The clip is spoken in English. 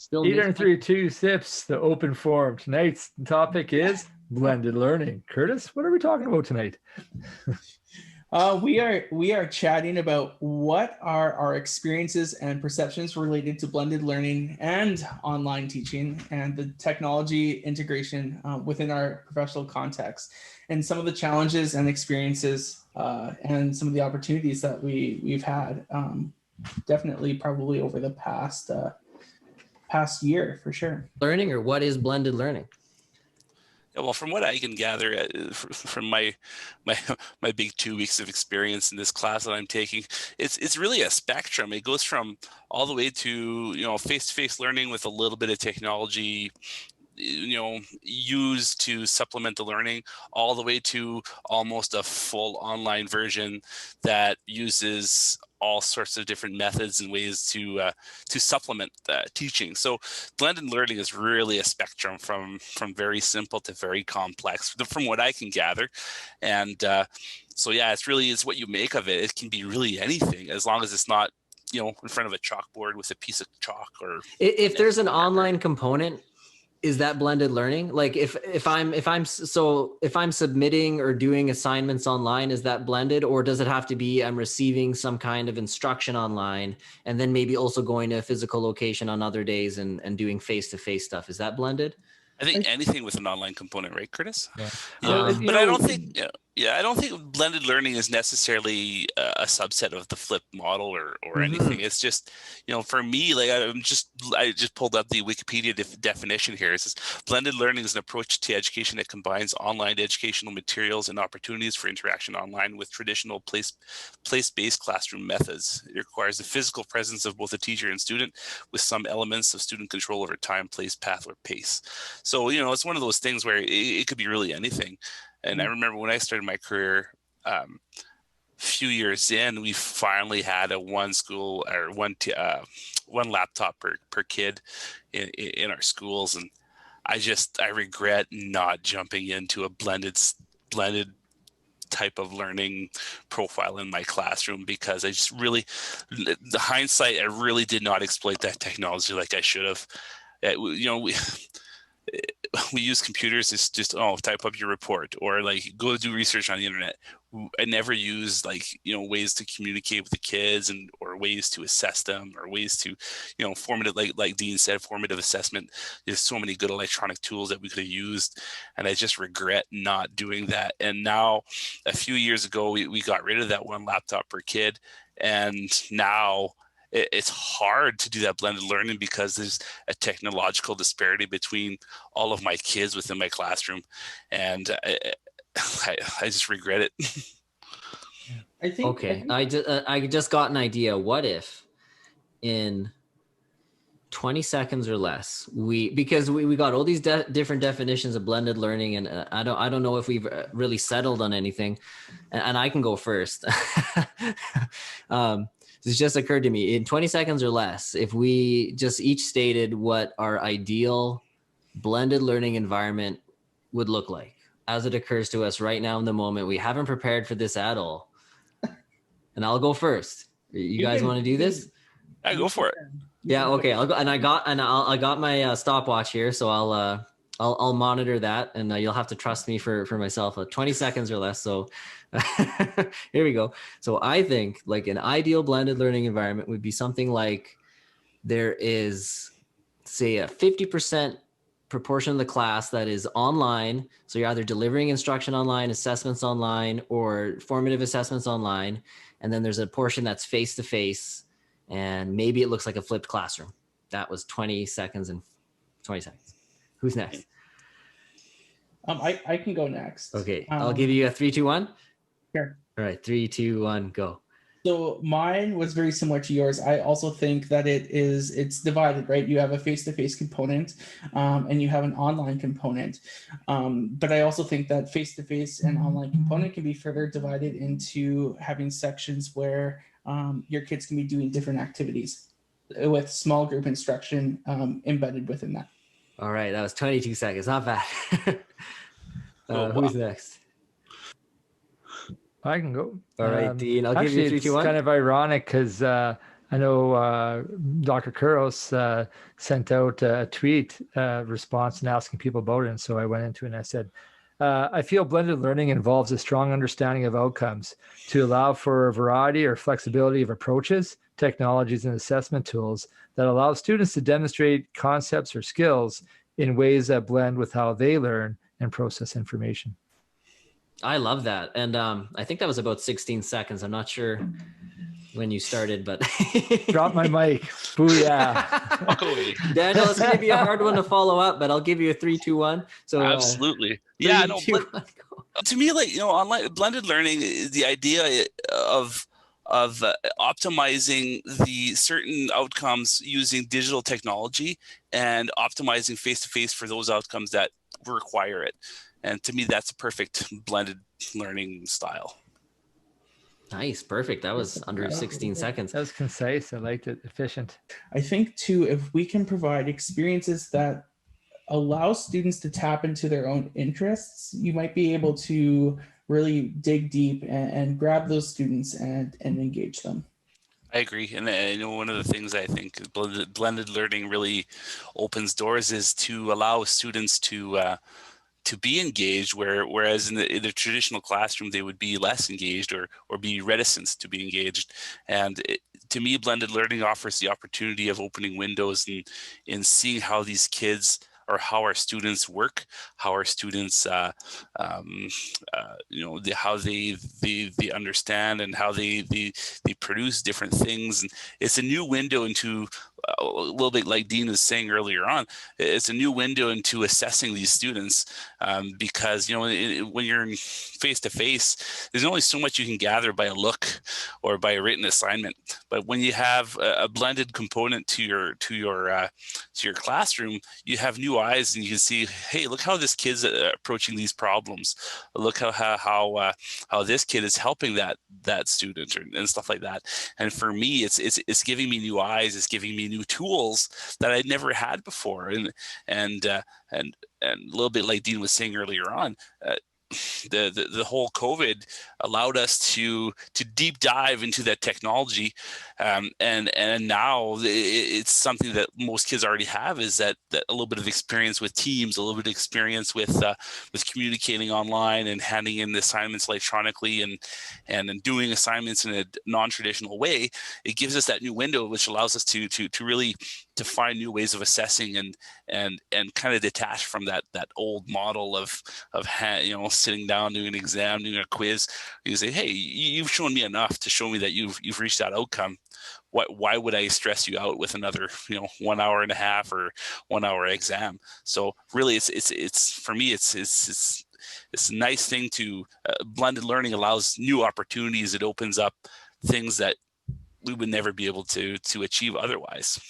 Still miss my 832 Sips, the open forum. Tonight's topic is blended learning. Curtis, what are we talking about tonight? We are chatting about what are our experiences and perceptions related to blended learning and online teaching and the technology integration within our professional context, and some of the challenges and experiences and some of the opportunities that we've had. Definitely, probably over the past year, for sure. learning, or what is blended learning? Yeah, well, from what I can gather from my big 2 weeks of experience in this class that I'm taking, it's really a spectrum. It goes from all the way to face-to-face learning with a little bit of technology used to supplement the learning, all the way to almost a full online version that uses all sorts of different methods and ways to supplement teaching. So blended learning is really a spectrum from very simple to very complex, from what I can gather. And so yeah, it's what you make of it. It can be really anything, as long as it's not in front of a chalkboard with a piece of chalk. Or If there's an online component, is that blended learning? Like if I'm submitting or doing assignments online, is that blended, or does it have to be I'm receiving some kind of instruction online and then maybe also going to a physical location on other days and doing face-to-face stuff? Is that blended? I think anything with an online component, right, Curtis? Yeah. But I don't think, I don't think blended learning is necessarily a subset of the flipped model or anything. It's just, for me, like I just pulled up the Wikipedia definition here. It says blended learning is an approach to education that combines online educational materials and opportunities for interaction online with traditional place-based classroom methods. It requires the physical presence of both a teacher and student, with some elements of student control over time, place, path, or pace. So, it's one of those things where it could be really anything. And I remember when I started my career, a few years in, we finally had one laptop per kid in our schools. And I regret not jumping into a blended type of learning profile in my classroom, because the hindsight, I really did not exploit that technology like I should have. We use computers as just type up your report, or like go do research on the internet. I never use ways to communicate with the kids, or ways to assess them, or ways to formative, like Dean said, formative assessment. There's so many good electronic tools that we could have used, and I just regret not doing that. And now, a few years ago, we got rid of that one laptop per kid, and now it's hard to do that blended learning because there's a technological disparity between all of my kids within my classroom, and I just regret it. I think. Okay, I just got an idea. What if in 20 seconds or less, because we got all these different definitions of blended learning, and I don't know if we've really settled on anything, and I can go first. This just occurred to me. In 20 seconds or less, if we just each stated what our ideal blended learning environment would look like as it occurs to us right now in the moment. We haven't prepared for this at all. And I'll go first. You guys want to do this? I go for it. Yeah, okay. I'll go, and I got my stopwatch here, so I'll monitor that, and you'll have to trust me for myself. 20 seconds or less. So here we go. So I think like an ideal blended learning environment would be something like there is, say, a 50% proportion of the class that is online. So you're either delivering instruction online, assessments online, or formative assessments online. And then there's a portion that's face-to-face, and maybe it looks like a flipped classroom. That was 20 seconds and 20 seconds. Who's next? I can go next. Okay, I'll give you a 3, 2, 1. Sure. All right, 3, 2, 1, go. So mine was very similar to yours. I also think that it's divided, right? You have a face-to-face component, and you have an online component. But I also think that face-to-face and online component can be further divided into having sections where your kids can be doing different activities with small group instruction embedded within that. All right, that was 22 seconds. Not bad. Who's next? I can go. All right, Dean. I'll give you 3, 2, 1. It's kind of ironic because I know Dr. Kuros sent out a tweet response and asking people about it. And so I went into it and I said, I feel blended learning involves a strong understanding of outcomes to allow for a variety or flexibility of approaches, technologies, and assessment tools that allow students to demonstrate concepts or skills in ways that blend with how they learn and process information. I love that. And I think that was about 16 seconds. I'm not sure when you started, but Drop my mic. Booyah. Daniel, it's going to be a hard one to follow up, but I'll give you a 3, 2, 1. So absolutely. Yeah, three, no, two, but one, go. to me, like, online blended learning, the idea of optimizing the certain outcomes using digital technology and optimizing face-to-face for those outcomes that require it. And to me, that's a perfect blended learning style. Nice. Perfect. That was under 16 seconds. That was concise. I liked it. Efficient. I think too, if we can provide experiences that allow students to tap into their own interests, you might be able to really dig deep and grab those students and engage them. I agree. And one of the things I think blended learning really opens doors is to allow students to be engaged, whereas in the traditional classroom, they would be less engaged or be reticent to be engaged. And to me, blended learning offers the opportunity of opening windows and seeing how these kids or how our students work, how our students, how they understand and how they produce different things. And it's a new window into a little bit like Dean was saying earlier on. It's a new window into assessing these students because when you're face to face, there's only so much you can gather by a look or by a written assignment. But when you have a blended component to your classroom, you have new eyes and you can see, hey, look how this kid's approaching these problems. Look how this kid is helping that student and stuff like that. And for me, it's giving me new eyes. It's giving me new tools that I'd never had before. And a little bit like Dean was saying earlier on, the whole COVID allowed us to deep dive into that technology, and now it's something that most kids already have, is that a little bit of experience with Teams, a little bit of experience with communicating online and handing in the assignments electronically and doing assignments in a non-traditional way. It gives us that new window, which allows us to really to find new ways of assessing and kind of detach from that old model of sitting down, doing an exam, doing a quiz. You say, hey, you've shown me enough to show me that you've reached that outcome. Why would I stress you out with another 1 hour and a half or 1 hour exam? So really, it's for me, it's a nice thing to blended learning allows new opportunities. It opens up things that we would never be able to achieve otherwise.